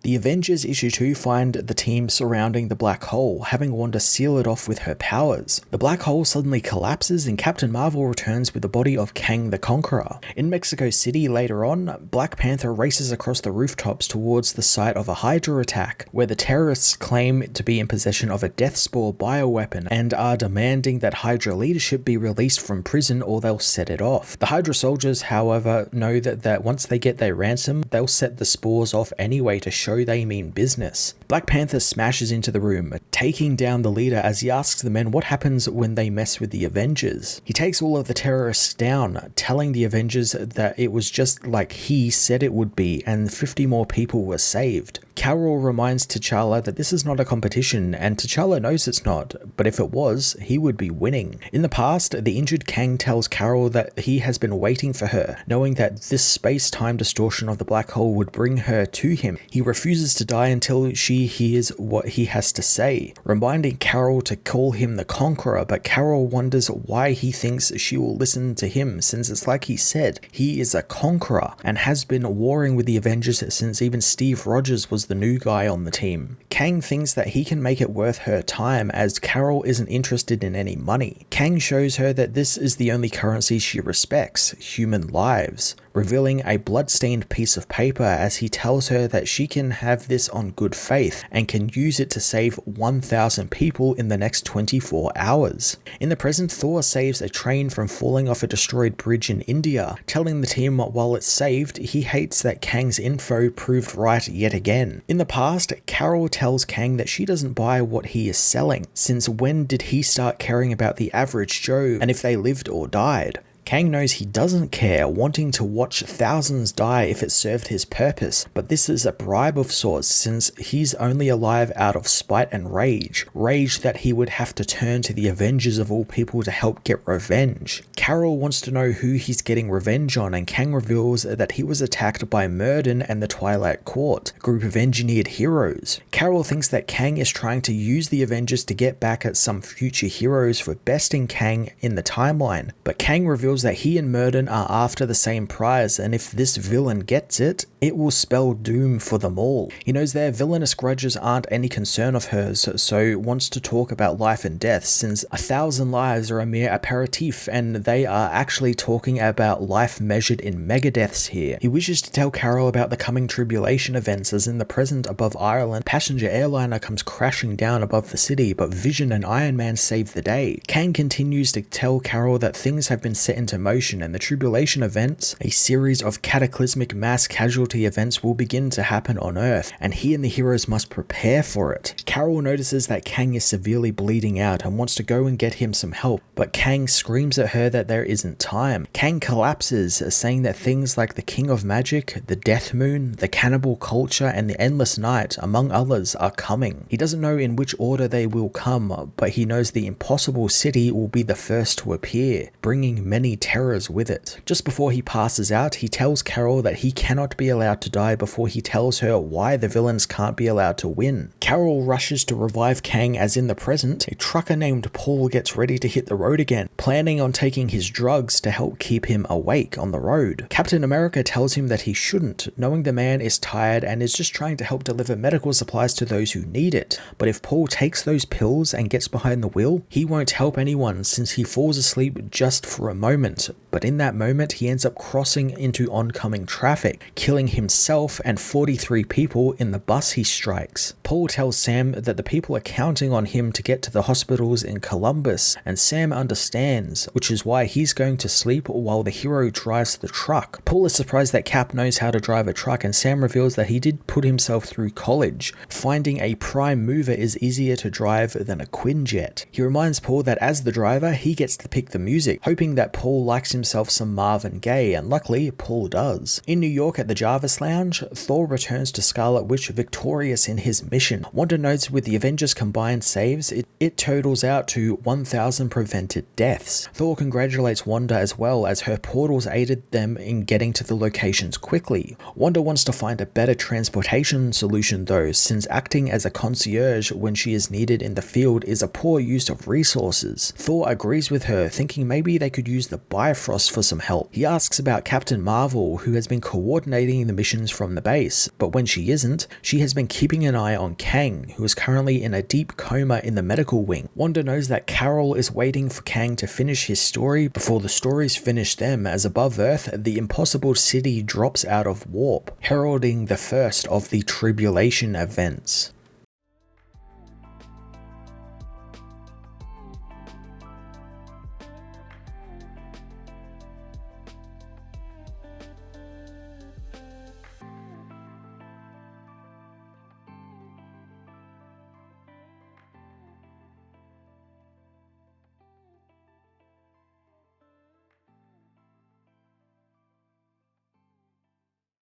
The Avengers issue 2 find the team surrounding the black hole, having Wanda seal it off with her powers. The black hole suddenly collapses and Captain Marvel returns with the body of Kang the Conqueror. In Mexico City later on, Black Panther races across the rooftops towards the site of a Hydra attack, where the terrorists claim to be in possession of a death spore bioweapon and are demanding that Hydra leadership be released from prison or they'll set it off. The Hydra soldiers, however, know that once they get their ransom, they'll set the spores off anyway to show they mean business. Black Panther smashes into the room, taking down the leader as he asks the men what happens when they mess with the Avengers. He takes all of the terrorists down, telling the Avengers that it was just like he said it would be and 50 more people were saved. Carol reminds T'Challa that this is not a competition, and T'Challa knows it's not, but if it was, he would be winning. In the past, the injured Kang tells Carol that he has been waiting for her, knowing that this space-time distortion of the black hole would bring her to him. He refuses to die until she hears what he has to say, reminding Carol to call him the Conqueror, but Carol wonders why he thinks she will listen to him, since it's like he said, he is a conqueror, and has been warring with the Avengers since even Steve Rogers was the new guy on the team. Kang thinks that he can make it worth her time as Carol isn't interested in any money. Kang shows her that this is the only currency she respects, human lives, revealing a blood-stained piece of paper as he tells her that she can have this on good faith and can use it to save 1,000 people in the next 24 hours. In the present, Thor saves a train from falling off a destroyed bridge in India, telling the team while it's saved, he hates that Kang's info proved right yet again. In the past, Carol tells Kang that she doesn't buy what he is selling, since when did he start caring about the average Joe and if they lived or died? Kang knows he doesn't care, wanting to watch thousands die if it served his purpose, but this is a bribe of sorts since he's only alive out of spite and rage that he would have to turn to the Avengers of all people to help get revenge. Carol wants to know who he's getting revenge on, and Kang reveals that he was attacked by Murden and the Twilight Court, a group of engineered heroes. Carol thinks that Kang is trying to use the Avengers to get back at some future heroes for besting Kang in the timeline, but Kang reveals that he and Murden are after the same prize, and if this villain gets it, it will spell doom for them all. He knows their villainous grudges aren't any concern of hers, so wants to talk about life and death, since 1,000 lives are a mere aperitif, and they are actually talking about life measured in megadeaths here. He wishes to tell Carol about the coming tribulation events, as in the present above Ireland, passenger airliner comes crashing down above the city, but Vision and Iron Man save the day. Kang continues to tell Carol that things have been set into motion, and the tribulation events, a series of cataclysmic mass casualty events, will begin to happen on Earth, and he and the heroes must prepare for it. Carol notices that Kang is severely bleeding out and wants to go and get him some help, but Kang screams at her that there isn't time. Kang collapses, saying that things like the King of Magic, the Death Moon, the Cannibal Culture, and the Endless Night, among others, are coming. He doesn't know in which order they will come, but he knows the Impossible City will be the first to appear, bringing many terrors with it. Just before he passes out, he tells Carol that he cannot be allowed to die before he tells her why the villains can't be allowed to win. Carol rushes to revive Kang, as in the present, a trucker named Paul gets ready to hit the road again, planning on taking his drugs to help keep him awake on the road. Captain America tells him that he shouldn't, knowing the man is tired and is just trying to help deliver medical supplies to those who need it. But if Paul takes those pills and gets behind the wheel, he won't help anyone since he falls asleep just for a moment. But in that moment, he ends up crossing into oncoming traffic, killing himself and 43 people in the bus he strikes. Paul tells Sam that the people are counting on him to get to the hospitals in Columbus, and Sam understands, which is why he's going to sleep while the hero drives the truck. Paul is surprised that Cap knows how to drive a truck, and Sam reveals that he did put himself through college, finding a prime mover is easier to drive than a Quinjet. He reminds Paul that as the driver, he gets to pick the music, hoping that Paul likes himself some Marvin Gaye, and luckily Paul does. In New York at the Jarvis Lounge, Thor returns to Scarlet Witch victorious in his mission. Wanda notes with the Avengers combined saves, it totals out to 1,000 prevented deaths. Thor congratulates Wanda as well, as her portals aided them in getting to the locations quickly. Wanda wants to find a better transportation solution though, since since acting as a concierge when she is needed in the field is a poor use of resources. Thor agrees with her, thinking maybe they could use the Bifrost for some help. He asks about Captain Marvel, who has been coordinating the missions from the base, but when she isn't, she has been keeping an eye on Kang, who is currently in a deep coma in the medical wing. Wanda knows that Carol is waiting for Kang to finish his story before the stories finish them, as above Earth, the impossible city drops out of warp, heralding the first of the tribulation events.